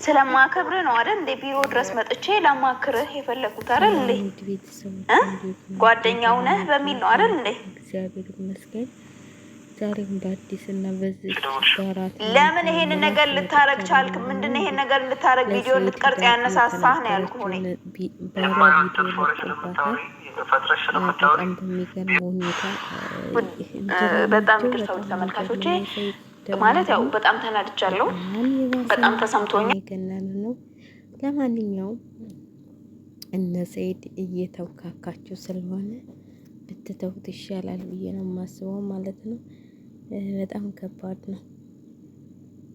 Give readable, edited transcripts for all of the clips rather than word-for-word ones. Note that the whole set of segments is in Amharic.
ስለማከብር ነው አይደል እንዴ ቢሮ ድረስ መጥቼ ላማክርህ የፈለኩት አይደል እንዴ? ጓደኛው ነህ በሚል ነው አይደል እንዴ? እግዚአብሔር ይመስገን። ዛሬም በአዲስ እና በዚህ ባራት ለምን ይሄንን ነገር ልታረግ ቻልክ? ምንድነው ይሄን ነገር ልታረግ ቪዲዮ ልትቀርጽ ያነሳሳህ ነው ያልኩህ እኔ። ባሏ ቪዲዮ ለቆባታል። በጣም በሚገርም ሁኔታ በጣም ይቅርታ ተመልካቾቼ፣ ማለት ያው በጣም ተናድቻለሁ፣ በጣም ተሰምቶኛል። ገናን ነው። ለማንኛውም እነ ሰይድ እየተውካካችሁ ስለሆነ ብትተውት ይሻላል ብዬ ነው የማስበው ማለት ነው። በጣም ከባድ ነው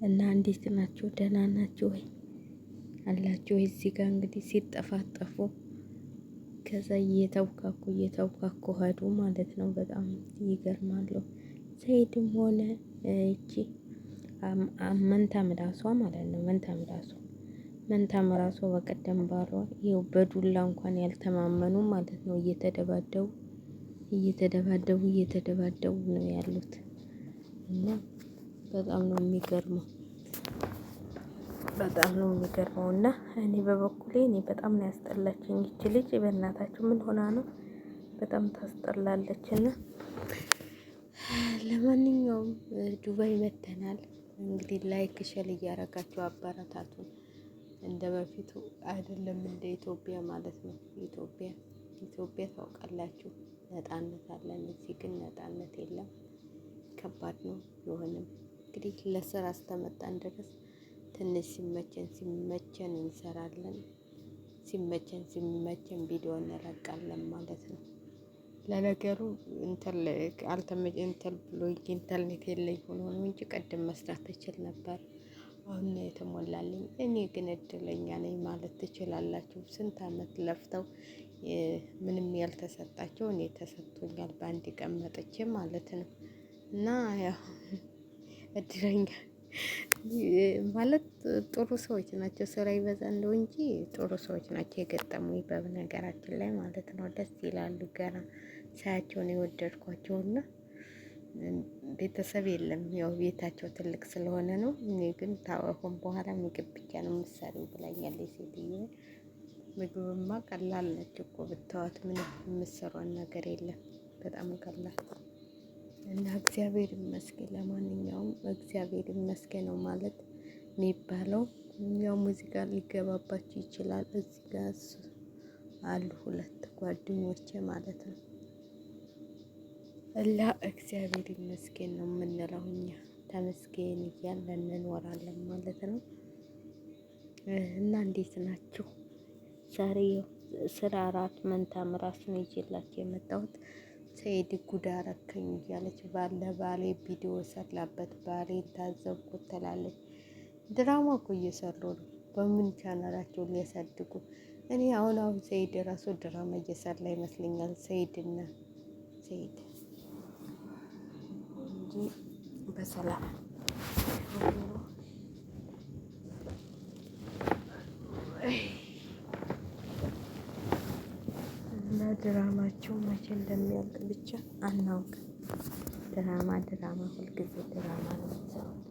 እና እንዴት ናችሁ? ደህና ናችሁ ወይ አላችሁ ወይ? እዚህ ጋር እንግዲህ ሲጠፋጠፉ ከዛ እየተውካኩ ሄዱ ማለት ነው። በጣም ይገርማሉ። ሰይድም ሆነ እቺ መንታ ምላሷ ማለት ነው። መንታ ምላሷ በቀደም ባሏ ይኸው በዱላ እንኳን ያልተማመኑ ማለት ነው። እየተደባደቡ ነው ያሉት እና በጣም ነው የሚገርመው። እና እኔ በበኩሌ በጣም ነው ያስጠላችኝ ይቺ ልጅ። በእናታችሁ ምን ሆና ነው? በጣም ታስጠላለች። እና ለማንኛውም ዱባይ መተናል። እንግዲህ ላይክ ሸር እያረጋችሁ አበረታቱን። እንደ በፊቱ አይደለም፣ እንደ ኢትዮጵያ ማለት ነው። ኢትዮጵያ ታውቃላችሁ ነፃነት አለን። እዚህ ግን ነፃነት የለም። ከባድ ነው። ቢሆንም እንግዲህ ለስራ እስከመጣን ድረስ ትንሽ ሲመቸን እንሰራለን፣ ሲመቸን ቪዲዮ እንለቃለን ማለት ነው። ለነገሩ ኢንተርኔት የለኝ ሆኖ ነው እንጂ ቀድም መስራት ትችል ነበር። አሁን ነው የተሞላልኝ። እኔ ግን እድለኛ ነኝ ማለት ትችላላችሁ። ስንት አመት ለፍተው ምንም ያልተሰጣቸው እኔ ተሰጥቶኛል በአንድ ቀን መጥቼ ማለት ነው። እና ያው እድለኛ ማለት ጥሩ ሰዎች ናቸው። ስራ ይበዛ እንደው እንጂ ጥሩ ሰዎች ናቸው የገጠሙኝ በነገራችን ላይ ማለት ነው። ደስ ይላሉ። ገና ሳያቸውን የወደድኳቸውና ቤተሰብ የለም፣ ያው ቤታቸው ትልቅ ስለሆነ ነው። እኔ ግን ታወሁን በኋላ ምግብ ብቻ ነው የምትሰሪው ብላኛለች ሴትዮ። ምግብማ ቀላል ነች እኮ ብታዋት፣ ምንም የምትሰሯን ነገር የለም። በጣም ቀላል እና እግዚአብሔር ይመስገን። ለማንኛውም እግዚአብሔር ይመስገን ነው ማለት የሚባለው። ያው ሙዚቃ ሊገባባችሁ ይችላል። እዚህ ጋር አሉ ሁለት ጓደኞቼ ማለት ነው። እና እግዚአብሔር ይመስገን ነው የምንለው እኛ። ተመስገን እያልን እንኖራለን ማለት ነው። እና እንዴት ናችሁ? ዛሬ ስራ አራት መንታ ምራስ ነው ይዤላችሁ የመጣሁት። ሰይድ ጉድ አረከኝ እያለች ባሌ ቪዲዮ ሰራበት፣ ባሌን ታዘብኩት ትላለች። ድራማ እኮ እየሰሩ ነው። በምን ቻናላቸውን ሊያሳድጉ? እኔ አሁን ሰይድ ራሱ ድራማ እየሰራ ይመስለኛል። ሰይድ እንጂ በሰላም እና ድራማቸው መቼ እንደሚያልቅ ብቻ አናውቅም። ድራማ ሁልጊዜ ድራማ ነው የሚሰሩት።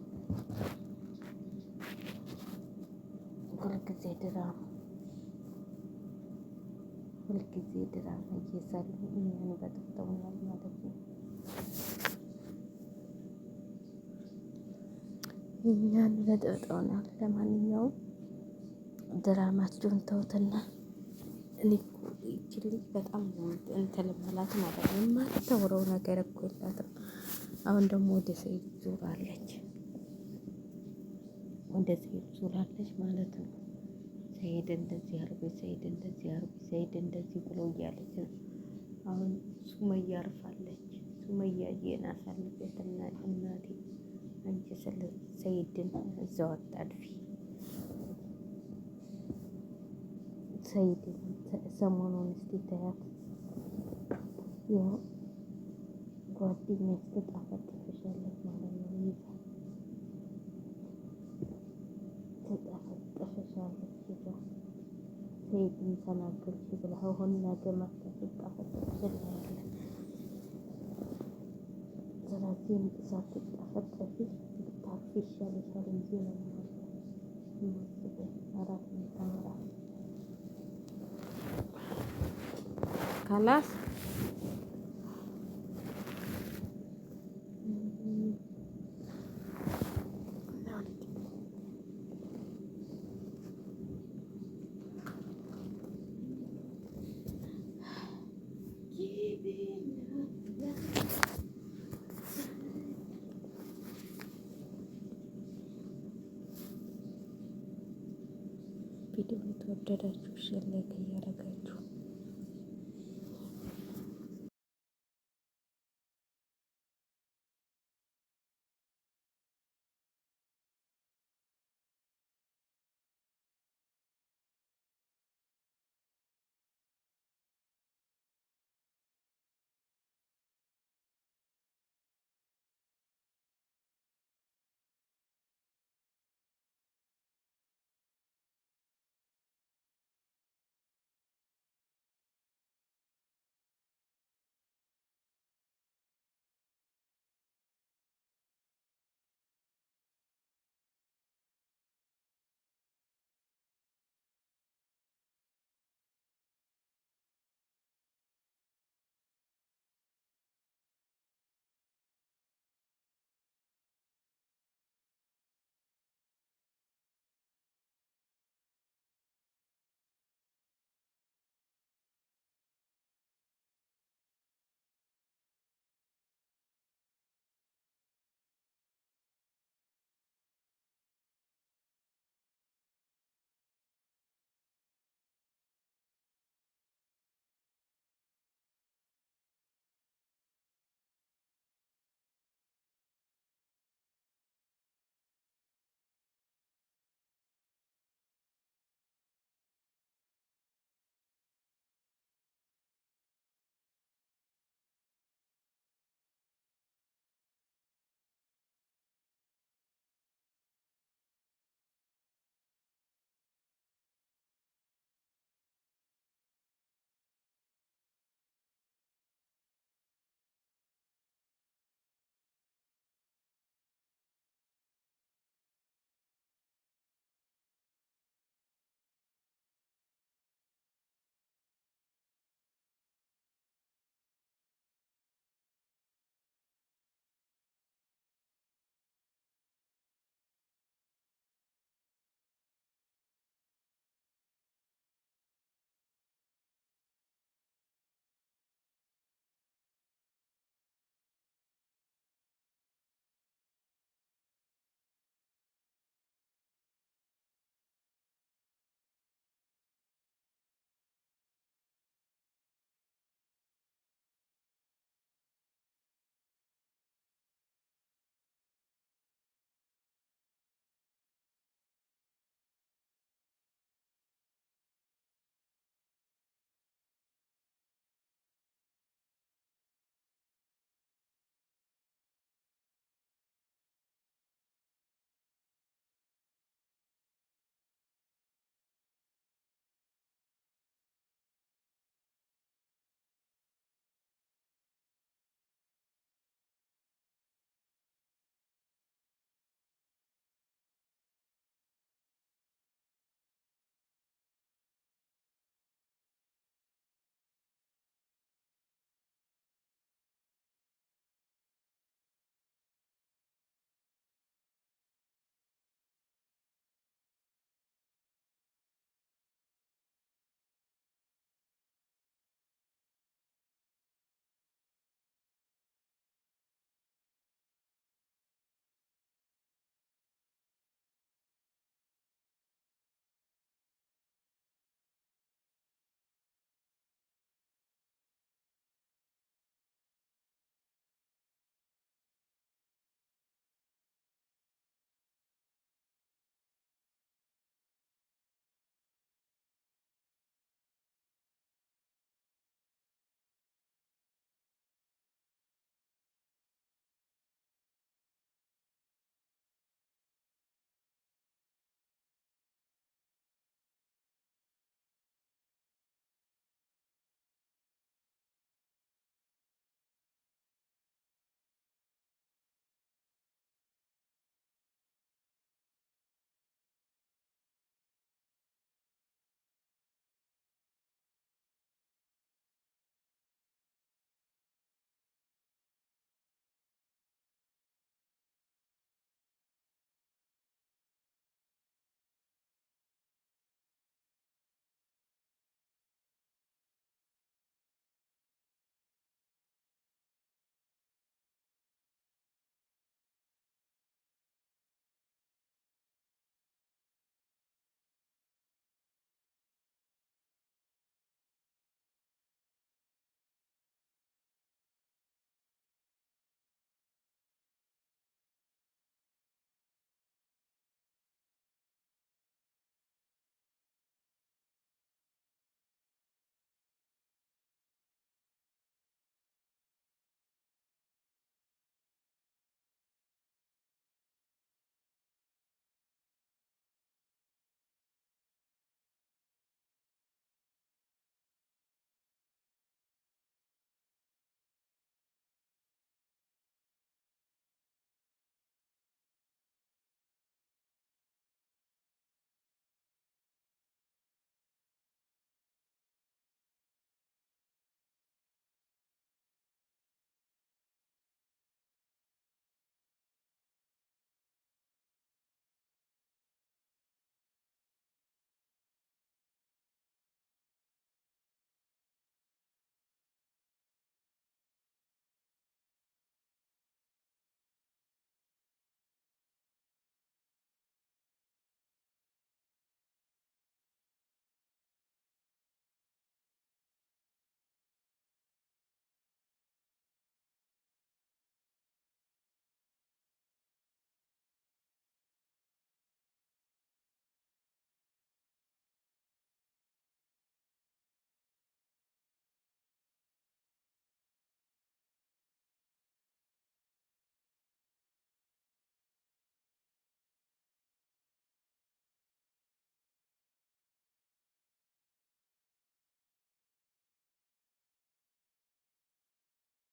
ሁልጊዜ ድራማ እየሰሩ እኛን በጥብጠውናል ማለት ነው። እኛን በጥብጠውናል። ለማንኛውም ድራማቸውን ተውትና እኔ ይቺ ልጅ በጣም እንትን እምላት ማለት ነው። የማታወራው ነገር እኮ የላትም። አሁን ደግሞ ወደ ሰይድ ዙራለች ማለት ነው። ሰይድ እንደዚህ አርጉ፣ ሰይድ እንደዚህ ብሎ እያለች ነው። አሁን ሱመያ አርፋለች። ሱመያ አሳልፈት እናቴ፣ አንቺ ስለ ሰይድን እዛው አጣድፊ። ሰይድን ሰሞኑን እስቲ ተያት፣ ያው ጓደኛሽ ትጣፈጥፍሻለች ማለት ነው። ትጣፈጥፍሻለች ሰይድን ተናገርሽ ብላ አሁን ነገ ማታ ትጣፈጥፍሻለች። ስለዚህ ሳትጣፈጥፊ ብታርፊ ይሻልሻል እንጂ ነው ማለት ነው። ካላስ ቪዲዮ ተወደዳችሁ ሼር ላይክ እያደረጋችሁ